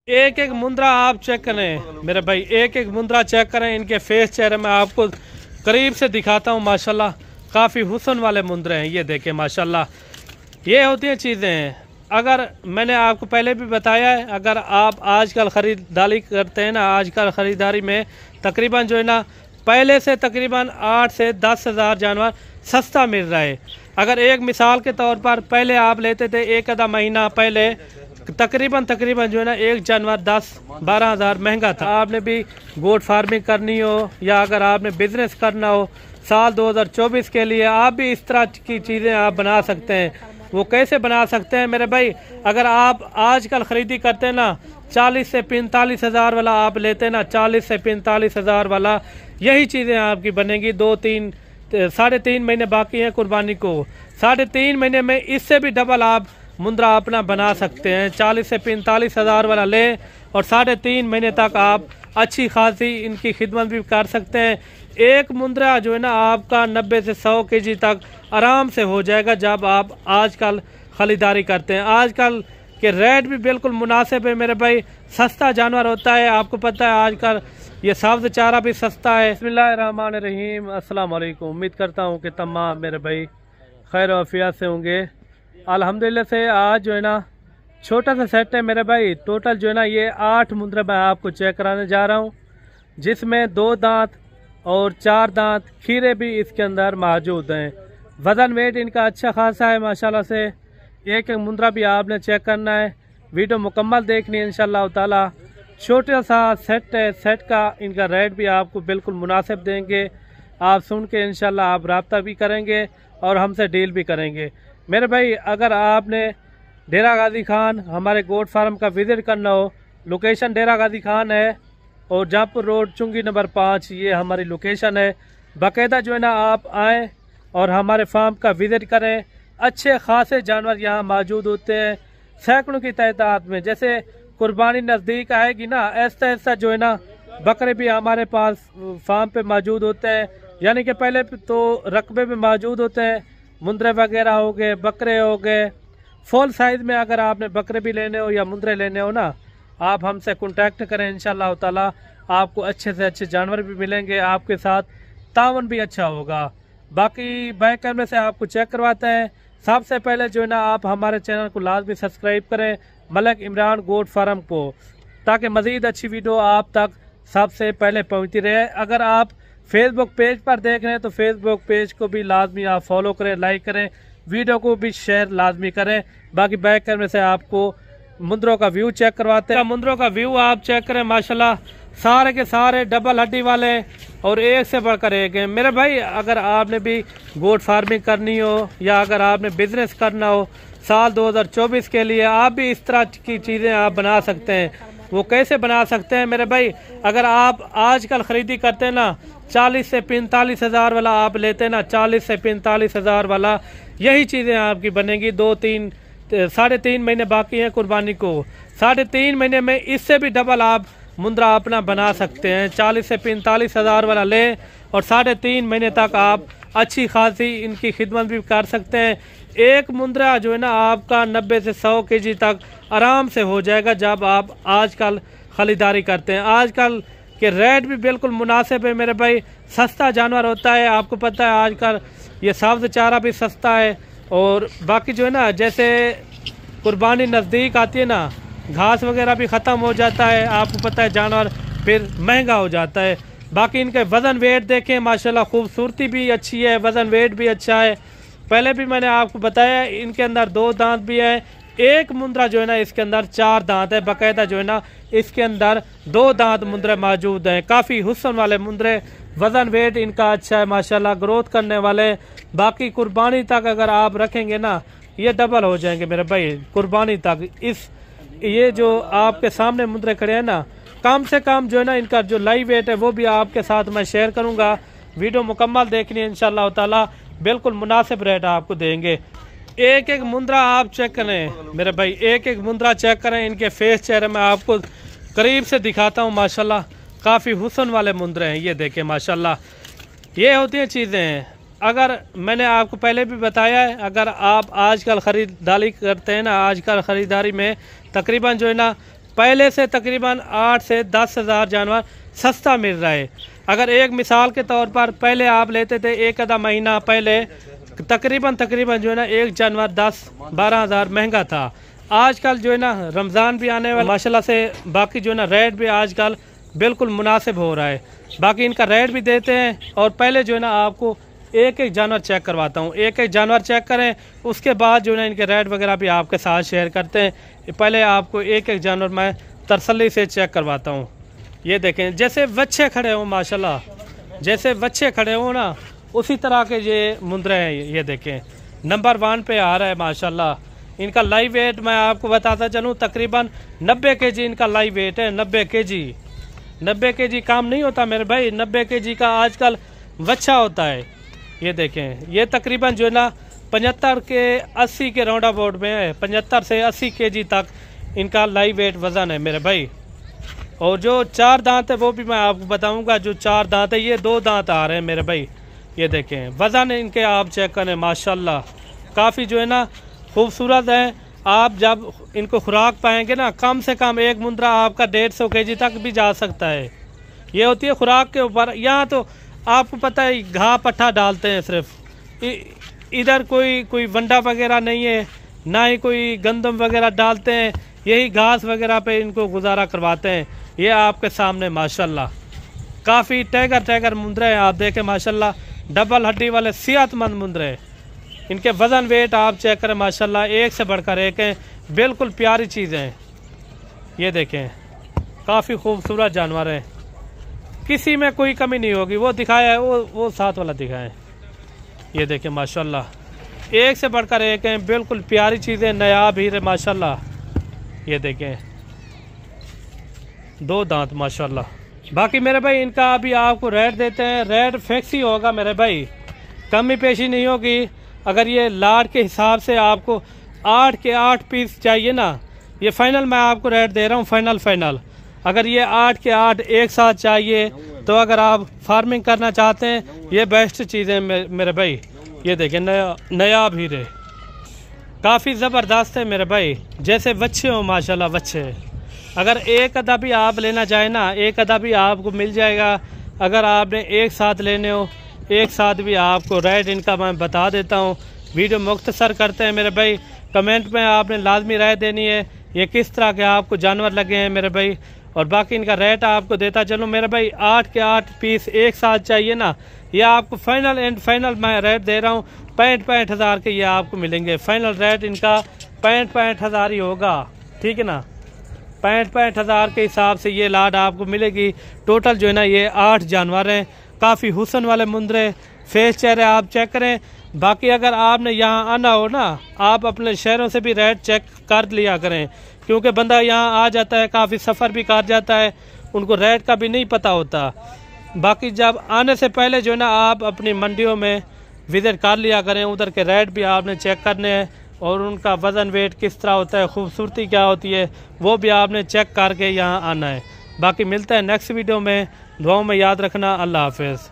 एक एक मुंद्रा आप चेक करें मेरे भाई, एक एक मुंद्रा चेक करें। इनके फेस चेहरे में आपको करीब से दिखाता हूँ। माशाल्लाह काफ़ी हुस्न वाले मुंद्रे हैं। ये देखें माशाल्लाह, ये होती हैं चीज़ें। अगर मैंने आपको पहले भी बताया है, अगर आप आजकल ख़रीदारी करते हैं ना, आजकल ख़रीदारी में तकरीबन जो है ना, पहले से तकरीबन 8 से 10 हज़ार जानवर सस्ता मिल रहा है। अगर एक मिसाल के तौर पर पहले आप लेते थे, एक आधा महीना पहले तकरीबन जो है ना, एक जानवर 10-12 हज़ार महंगा था। आपने भी गोट फार्मिंग करनी हो या अगर आपने बिजनेस करना हो साल 2024 के लिए, आप भी इस तरह की चीज़ें आप बना सकते हैं। वो कैसे बना सकते हैं मेरे भाई? अगर आप आजकल ख़रीदी करते हैं ना, 40 से 45 हज़ार वाला आप लेते हैं ना, 40 से 45 हज़ार वाला, यही चीज़ें आपकी बनेंगी। 3.5 महीने बाकी हैं कुर्बानी को। 3.5 महीने में इससे भी डबल आप मुंद्रा अपना बना सकते हैं। 40 से 45 हज़ार वाला लें और 3.5 महीने तक आप अच्छी खासी इनकी खिदमत भी कर सकते हैं। एक मुंद्रा जो है ना, आपका 90 से 100 केजी तक आराम से हो जाएगा जब आप आजकल ख़रीदारी करते हैं। आजकल के रेट भी बिल्कुल मुनासिब है मेरे भाई, सस्ता जानवर होता है। आपको पता है आजकल ये सब्ज़ चारा भी सस्ता है। बिस्मिल्लाहिर्रहमानिर्रहीम, अस्सलाम वालेकुम। उम्मीद करता हूँ कि तमाम मेरे भाई खैर आफियत से होंगे। अल्हम्दुलिल्लाह से आज जो है ना, छोटा सा सेट है मेरे भाई। टोटल जो है ना, ये 8 मुंद्रे मैं आपको चेक कराने जा रहा हूँ, जिसमें 2 दांत और 4 दांत खीरे भी इसके अंदर मौजूद हैं। वज़न वेट इनका अच्छा खासा है माशाल्लाह से। एक एक मुंद्रा भी आपने चेक करना है, वीडियो मुकम्मल देखनी है इंशाल्लाह ताला। छोटा सा सेट है, सेट का इनका रेट भी आपको बिल्कुल मुनासिब देंगे। आप सुन के इंशाल्लाह आप रब्ता भी करेंगे और हमसे डील भी करेंगे मेरे भाई। अगर आपने डेरा गाजी खान हमारे गोट फार्म का विज़िट करना हो, लोकेशन डेरा गाजी खान है और जहाँपुर रोड, चुंगी नंबर 5, ये हमारी लोकेशन है। बाकायदा जो है ना, आप आएँ और हमारे फार्म का विज़िट करें। अच्छे खासे जानवर यहाँ मौजूद होते हैं, सैकड़ों की तादाद में। जैसे कुर्बानी नज़दीक आएगी ना, ऐसा ऐसा जो है ना, बकरे भी हमारे पास फार्म पे मौजूद होते हैं। यानी कि पहले तो रकबे में मौजूद होते हैं, मुंद्रे वगैरह हो गए, बकरे हो गए। फुल साइज़ में अगर आपने बकरे भी लेने हो या मुंद्रे लेने हो ना, आप हमसे कांटेक्ट करें इंशाल्लाह ताला। आपको अच्छे से अच्छे जानवर भी मिलेंगे, आपके साथ तावन भी अच्छा होगा। बाकी बैक कैमरे से आपको चेक करवाते हैं। सबसे पहले जो है ना, आप हमारे चैनल को लाजमी सब्सक्राइब करें, मलिक इमरान गोट फार्म को, ताकि मज़ीद अच्छी वीडियो आप तक सबसे पहले पहुँचती रहे। अगर आप फेसबुक पेज पर देख रहे हैं तो फेसबुक पेज को भी लाजमी आप फॉलो करें, लाइक करें, वीडियो को भी शेयर लाजमी करें। बाकी बैक कैमरे से आपको मुंद्रों का व्यू चेक करवाते हैं। मुंद्रों का व्यू आप चेक करें माशाल्लाह, सारे के सारे डबल हड्डी वाले और एक से बढ़कर एक हैं मेरे भाई। अगर आपने भी गोट फार्मिंग करनी हो या अगर आपने बिजनेस करना हो साल 2024 के लिए, आप भी इस तरह की चीज़ें आप बना सकते हैं। वो कैसे बना सकते हैं मेरे भाई? अगर आप आजकल ख़रीदी करते हैं ना, 40 से 45 हज़ार वाला आप लेते हैं ना, 40 से 45 हज़ार वाला, यही चीज़ें आपकी बनेंगी। 3.5 महीने बाकी हैं कुर्बानी को। 3.5 महीने में इससे भी डबल आप मुंद्रा अपना बना सकते हैं। 40 से 45 हज़ार वाला लें और 3.5 महीने तक आप अच्छी खासी इनकी खिदमत भी कर सकते हैं। एक मुंद्रा जो है ना, आपका 90 से 100 केजी तक आराम से हो जाएगा जब आप आजकल ख़रीदारी करते हैं। आजकल के रेट भी बिल्कुल मुनासिब है मेरे भाई, सस्ता जानवर होता है। आपको पता है आजकल ये सब्ज़ चारा भी सस्ता है। और बाकी जो है ना, जैसे कुर्बानी नज़दीक आती है ना, घास वगैरह भी ख़त्म हो जाता है। आपको पता है जानवर फिर महंगा हो जाता है। बाकी इनके वज़न वेट देखें माशाल्लाह, खूबसूरती भी अच्छी है, वज़न वेट भी अच्छा है। पहले भी मैंने आपको बताया, इनके अंदर 2 दांत भी है। एक मुंद्रा जो है ना, इसके अंदर 4 दांत है। बाकायदा जो है ना, इसके अंदर 2 दांत मुंद्रे मौजूद हैं। काफ़ी हुस्न वाले मुंद्रे, वज़न वेट इनका अच्छा है माशाल्लाह, ग्रोथ करने वाले। बाकी कुर्बानी तक अगर आप रखेंगे ना, ये डबल हो जाएंगे मेरे भाई कुर्बानी तक। ये जो आपके सामने मुंद्रे खड़े हैं ना, कम से कम जो है ना, इनका जो लाइव वेट है वो भी आपके साथ मैं शेयर करूँगा। वीडियो मुकम्मल देखनी है इंशाल्लाह ताला, बिल्कुल मुनासिब रेट आपको देंगे। एक एक मुंद्रा आप चेक करें मेरे भाई, एक एक मुंद्रा चेक करें। इनके फेस चेहरे में आपको करीब से दिखाता हूँ माशाल्लाह, काफ़ी हुस्न वाले मुंद्रे हैं। ये देखें माशाल्लाह, ये होती हैं चीज़ें। अगर मैंने आपको पहले भी बताया है, अगर आप आजकल ख़रीदारी करते हैं ना, आजकल ख़रीदारी में तकरीबन जो है ना, पहले से तकरीबन 8 से 10 हज़ार जानवर सस्ता मिल रहा है। अगर एक मिसाल के तौर पर पहले आप लेते थे एक आधा महीना पहले तकरीबन जो है ना एक जानवर 10-12 हज़ार महंगा था। आजकल जो है ना रमज़ान भी आने वाला माशाल्लाह से, बाकी जो है ना रेट भी आजकल बिल्कुल मुनासिब हो रहा है। बाकी इनका रेट भी देते हैं और पहले जो है ना आपको एक एक जानवर चेक करवाता हूँ, एक एक जानवर चेक करें, उसके बाद जो है ना इनके रेट वगैरह भी आपके साथ शेयर करते हैं। पहले आपको एक एक जानवर मैं तसल्ली से चेक करवाता हूँ। ये देखें जैसे बच्चे खड़े हों माशाल्लाह, जैसे बच्चे खड़े हों ना उसी तरह के ये मुंद्रे हैं। ये देखें नंबर 1 पे आ रहा है माशाल्लाह। इनका लाइव वेट मैं आपको बताता चलूँ तकरीबन 90 केजी इनका लाइव वेट है। 90 केजी, 90 केजी काम नहीं होता मेरे भाई, 90 केजी का आजकल बच्चा होता है। ये देखें ये तकरीबन जो है ना 75 के 80 के राउंड अबाउट में है, 75 से 80 केजी तक इनका लाइव वेट वज़न है मेरे भाई। और जो 4 दांत है वो भी मैं आपको बताऊंगा। जो 4 दांत है ये 2 दांत आ रहे हैं मेरे भाई। ये देखें वज़न इनके आप चेक करें माशाल्लाह, काफ़ी जो है ना खूबसूरत है। आप जब इनको खुराक पाएंगे ना कम से कम एक मुंद्रा आपका 150 केजी तक भी जा सकता है। ये होती है खुराक के ऊपर। यहाँ तो आपको पता है घास पट्ठा डालते हैं सिर्फ, इधर कोई वंडा वगैरह नहीं है, ना ही कोई गंदम वगैरह डालते हैं, यही घास वगैरह पे इनको गुजारा करवाते हैं। ये आपके सामने माशाल्लाह काफ़ी टैगर मुंद्रे हैं। आप देखें माशाल्लाह डबल हड्डी वाले सेहतमंद मुंद्रे हैं। इनके वज़न वेट आप चेक करें माशाल्लाह एक से बढ़कर एक हैं, बिल्कुल प्यारी चीज़ें हैं। ये देखें काफ़ी खूबसूरत जानवर हैं, किसी में कोई कमी नहीं होगी। वो दिखाया है वो साथ वाला दिखाएं। ये देखें माशाल्लाह एक से बढ़कर एक हैं, बिल्कुल प्यारी चीज़ें, नायाब हीरे माशाल्लाह। ये देखें 2 दांत माशाल्लाह। बाकी मेरे भाई इनका अभी आपको रेट देते हैं, रेट फिक्स ही होगा मेरे भाई, कमी पेशी नहीं होगी। अगर ये लाट के हिसाब से आपको 8 के 8 पीस चाहिए ना, ये फाइनल मैं आपको रेट दे रहा हूँ फाइनल। अगर ये 8 के 8 एक साथ चाहिए तो अगर आप फार्मिंग करना चाहते हैं ये बेस्ट चीज़ें मेरे भाई। ये देखें नायाब हीरे काफ़ी ज़बरदस्त है मेरे भाई, जैसे बच्चे हो माशाल्लाह बच्चे। अगर एक अदा भी आप लेना चाहें ना, एक अदा भी आपको मिल जाएगा। अगर आपने एक साथ लेने हो एक साथ भी आपको रेट इनका मैं बता देता हूँ। वीडियो मुख्तसर करते हैं मेरे भाई, कमेंट में आपने लाजमी राय देनी है ये किस तरह के आपको जानवर लगे हैं मेरे भाई। और बाकी इनका रेट आपको देता चलूँ मेरे भाई। 8 के 8 पीस एक साथ चाहिए ना, ये आपको फाइनल मैं रेट दे रहा हूँ 65 हज़ार के ये आपको मिलेंगे। फाइनल रेट इनका 65 हज़ार ही होगा, ठीक है ना। 65 हज़ार के हिसाब से ये लाट आपको मिलेगी। टोटल जो है ना ये 8 जानवर हैं, काफ़ी हुस्न वाले मुंद्रे, फेस चेहरे आप चेक करें। बाकी अगर आपने यहाँ आना हो ना, आप अपने शहरों से भी रेट चेक कर लिया करें, क्योंकि बंदा यहाँ आ जाता है काफ़ी सफ़र भी कर जाता है, उनको रेट का भी नहीं पता होता। बाकी जब आने से पहले जो है ना आप अपनी मंडियों में विज़िट कर लिया करें, उधर के रेट भी आपने चेक करने हैं और उनका वज़न वेट किस तरह होता है, खूबसूरती क्या होती है, वो भी आपने चेक करके यहाँ आना है। बाकी मिलता है नेक्स्ट वीडियो में, दुआओं में याद रखना। अल्लाह हाफ़िज़।